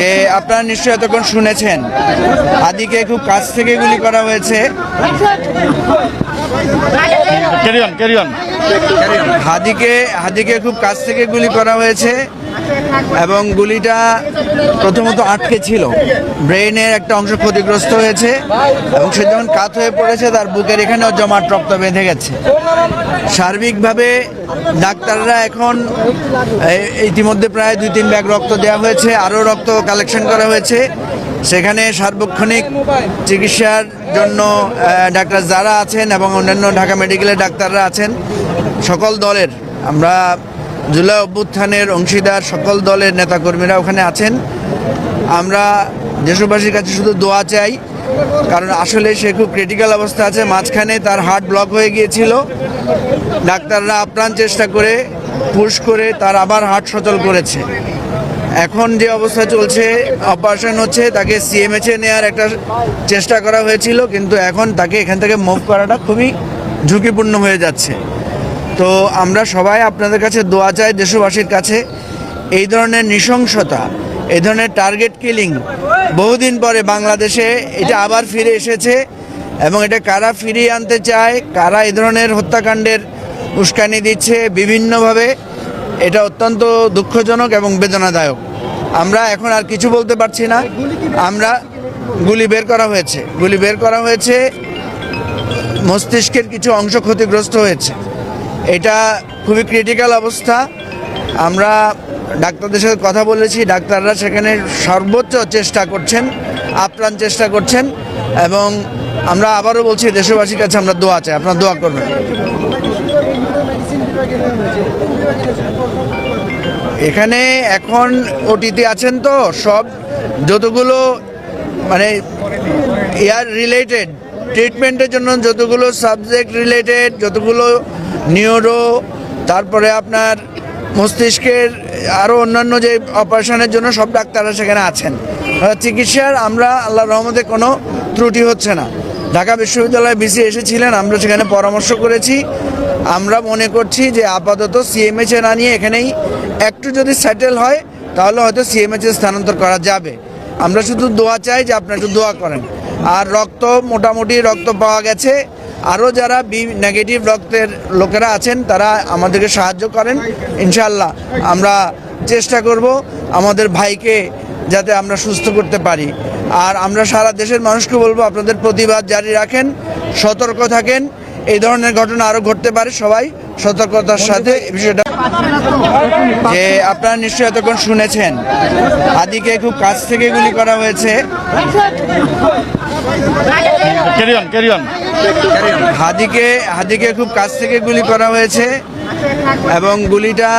যে আপনারা নিশ্চয়ই এতক্ষণ শুনেছেন হাদিকে খুব কাছ থেকে গুলি করা হয়েছে। হাদিকে খুব কাছ থেকে গুলি করা হয়েছে এবং গুলিটা প্রথমত আটকে ছিল, ব্রেইনের একটা অংশ ক্ষতিগ্রস্ত হয়েছে এবং সে যখন কাত হয়ে পড়েছে তার বুকের এখানেও জমাট রক্ত বেঁধে গেছে। সার্বিকভাবে ডাক্তাররা এখন ইতিমধ্যে প্রায় 2-3 ব্যাগ রক্ত দেওয়া হয়েছে, আরও রক্ত কালেকশন করা হয়েছে। সেখানে সার্বক্ষণিক চিকিৎসার জন্য ডাক্তার যারা আছেন এবং অন্যান্য ঢাকা মেডিকেলের ডাক্তাররা আছেন, সকল দলের, আমরা জুলাই অভ্যুত্থানের অংশীদার সকল দলের নেতাকর্মীরা ওখানে আছেন। আমরা দেশবাসীর কাছে শুধু দোয়া চাই, কারণ আসলে সে খুব ক্রিটিক্যাল অবস্থা আছে। মাঝখানে তার হার্ট ব্লক হয়ে গিয়েছিল, ডাক্তাররা আপ্রাণ চেষ্টা করে পুশ করে তার আবার হার্ট সচল করেছে। এখন যে অবস্থা চলছে, অপারেশন হচ্ছে, তাকে সিএমএইচে নেওয়ার একটা চেষ্টা করা হয়েছিল, কিন্তু এখন তাকে এখান থেকে মুভ করাটা খুবই ঝুঁকিপূর্ণ হয়ে যাচ্ছে। তো আমরা সবাই আপনাদের কাছে দোয়া চাই, দেশবাসীর কাছে। এই ধরনের নৃশংসতা, এই ধরনের টার্গেট কিলিং বহুদিন পরে বাংলাদেশে এটা আবার ফিরে এসেছে এবং এটা কারা ফিরিয়ে আনতে চায়, কারা এই ধরনের হত্যাকাণ্ডের উস্কানি দিচ্ছে বিভিন্নভাবে, এটা অত্যন্ত দুঃখজনক এবং বেদনাদায়ক। আমরা এখন আর কিছু বলতে পারছি না। আমরা গুলি বের করা হয়েছে, মস্তিষ্কের কিছু অংশ ক্ষতিগ্রস্ত হয়েছে। এটা খুবই ক্রিটিক্যাল অবস্থা। আমরা ডাক্তারদের সাথে কথা বলেছি, ডাক্তাররা সেখানে সর্বোচ্চ চেষ্টা করছেন, আপ্রাণ চেষ্টা করছেন এবং আমরা আবারও বলছি দেশবাসীর কাছে আমরা দোয়া চাই, আপনারা দোয়া করবেন। এখানে এখন ওটিতে আছেন তো সব, যতগুলো মানে এয়ার রিলেটেড ট্রিটমেন্টের জন্য যতগুলো সাবজেক্ট রিলেটেড, যতগুলো নিউরো, তারপরে আপনার মস্তিষ্কের আরও অন্যান্য যে অপারেশনের জন্য সব ডাক্তাররা সেখানে আছেন। চিকিৎসার আমরা আল্লাহর রহমতে কোনো ত্রুটি হচ্ছে না। ঢাকা বিশ্ববিদ্যালয়ে ভিসি এসেছিলেন, আমরা সেখানে পরামর্শ করেছি। আমরা মনে করছি যে আপাতত সিএমএইচে না নিয়ে এখানেই একটু যদি সেটেল হয় তাহলে হয়তো সিএমএইচে স্থানান্তর করা যাবে। আমরা শুধু দোয়া চাই যে আপনারা একটু দোয়া করেন। আর রক্ত, মোটামুটি রক্ত পাওয়া গেছে। আরও যারা বি নেগেটিভ রক্তের লোকেরা আছেন তারা আমাদেরকে সাহায্য করেন। ইনশাআল্লাহ আমরা চেষ্টা করব আমাদের ভাইকে যাতে আমরা সুস্থ করতে পারি। আর আমরা সারা দেশের মানুষকে বলবো, আপনাদের প্রতিবাদ জারি রাখেন, সতর্ক থাকেন। এই ধরনের ঘটনা আরও ঘটতে পারে, সবাই সতর্কতার সাথে এই বিষয়টা। যে আপনারা নিশ্চয়ই এতক্ষণ শুনেছেন হাদিকে খুব কাছ থেকে গুলি করা হয়েছে। হাদিকে খুব কাছ থেকে গুলি করা হয়েছে এবং গুলিটা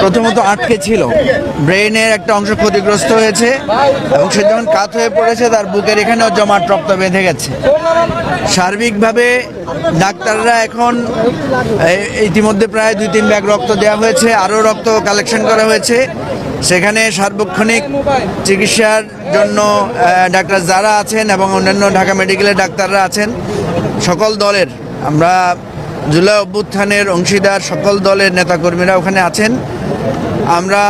প্রথমত আটকে ছিল, ব্রেইনের একটা অংশ ক্ষতিগ্রস্ত হয়েছে এবং সে যখন কাত হয়ে পড়েছে তার বুকের এখানেও জমাট রক্ত বেঁধে গেছে। সার্বিকভাবে ডাক্তাররা এখন ইতিমধ্যে প্রায় 2-3 ব্যাগ রক্ত দেওয়া হয়েছে, আরও রক্ত কালেকশন করা হয়েছে। সেখানে সার্বক্ষণিক চিকিৎসার জন্য ডাক্তার যারা আছেন এবং অন্যান্য ঢাকা মেডিকেলের ডাক্তাররা আছেন, সকল দলের, আমরা জুলাই অভ্যুত্থানের অংশীদার সকল দলের নেতাকর্মীরা ওখানে আছেন। আমরা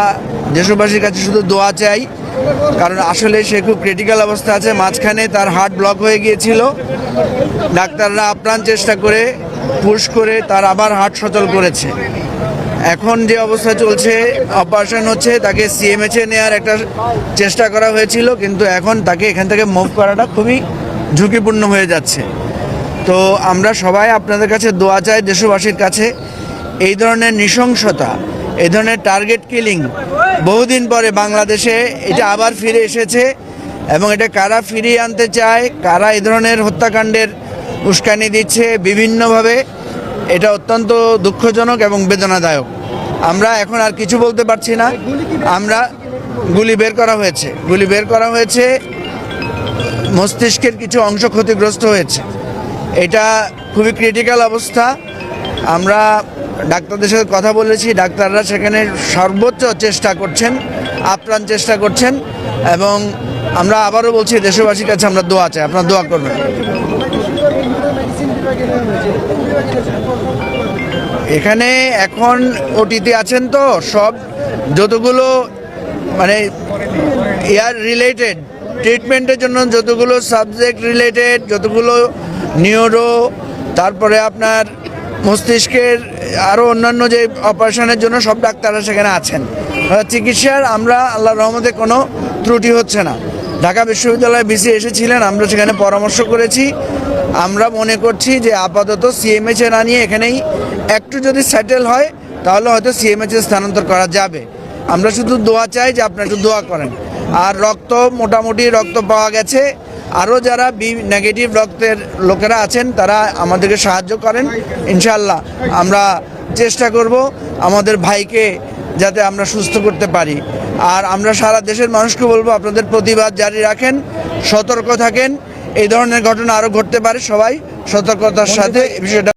দেশবাসীর কাছে শুধু দোয়া চাই, কারণ আসলে সে খুব ক্রিটিক্যাল অবস্থা আছে। মাঝখানে তার হার্ট ব্লক হয়ে গিয়েছিল, ডাক্তাররা আপ্রাণ চেষ্টা করে পুশ করে তার আবার হার্ট সচল করেছে। এখন যে অবস্থা চলছে, অপারেশন হচ্ছে, তাকে সিএমএইচে নেওয়ার একটা চেষ্টা করা হয়েছিল, কিন্তু এখন তাকে এখান থেকে মুভ করাটা খুবই ঝুঁকিপূর্ণ হয়ে যাচ্ছে। তো আমরা সবাই আপনাদের কাছে দোয়া চাই, দেশবাসীর কাছে। এই ধরনের নৃশংসতা, এই ধরনের টার্গেট কিলিং বহুদিন পরে বাংলাদেশে এটা আবার ফিরে এসেছে এবং এটা কারা ফিরিয়ে আনতে চায়, কারা এই ধরনের হত্যাকাণ্ডের উস্কানি দিচ্ছে বিভিন্নভাবে, এটা অত্যন্ত দুঃখজনক এবং বেদনাদায়ক। আমরা এখন আর কিছু বলতে পারছি না। আমরা গুলি বের করা হয়েছে, মস্তিষ্কের কিছু অংশ ক্ষতিগ্রস্ত হয়েছে। এটা খুবই ক্রিটিক্যাল অবস্থা। আমরা ডাক্তারদের সাথে কথা বলেছি, ডাক্তাররা সেখানে সর্বোচ্চ চেষ্টা করছেন, আপ্রাণ চেষ্টা করছেন এবং আমরা আবারও বলছি দেশবাসীর কাছে আমরা দোয়া চাই, আপনারা দোয়া করবেন। এখানে এখন ওটিতে আছেন তো সব, যতগুলো মানে এয়ার রিলেটেড ট্রিটমেন্টের জন্য যতগুলো সাবজেক্ট রিলেটেড, যতগুলো নিউরো, তারপরে আপনার মস্তিষ্কের আরও অন্যান্য যে অপারেশনের জন্য সব ডাক্তাররা সেখানে আছেন। চিকিৎসার আমরা আল্লাহর রহমতে কোনো ত্রুটি হচ্ছে না। ঢাকা বিশ্ববিদ্যালয়ে বিসি এসেছিলেন, আমরা সেখানে পরামর্শ করেছি। আমরা মনে করছি যে আপাতত সিএমএইচে না নিয়ে এখানেই একটু যদি সেটেল হয় তাহলে হয়তো সিএমএইচে স্থানান্তর করা যাবে। আমরা শুধু দোয়া চাই যে আপনারা একটু দোয়া করেন। আর রক্ত মোটামুটি রক্ত পাওয়া গেছে, আরও যারা বি নেগেটিভ রক্তের লোকেরা আছেন তারা আমাদেরকে সাহায্য করেন। ইনশাআল্লাহ আমরা চেষ্টা করব আমাদের ভাইকে যাতে আমরা সুস্থ করতে পারি। আর আমরা সারা দেশের মানুষকে বলবো আপনাদের প্রতিবাদ জারি রাখেন, সতর্ক থাকেন। এই ধরনের ঘটনা আরও ঘটতে পারে, সবাই সতর্কতার সাথে এই বিষয়টা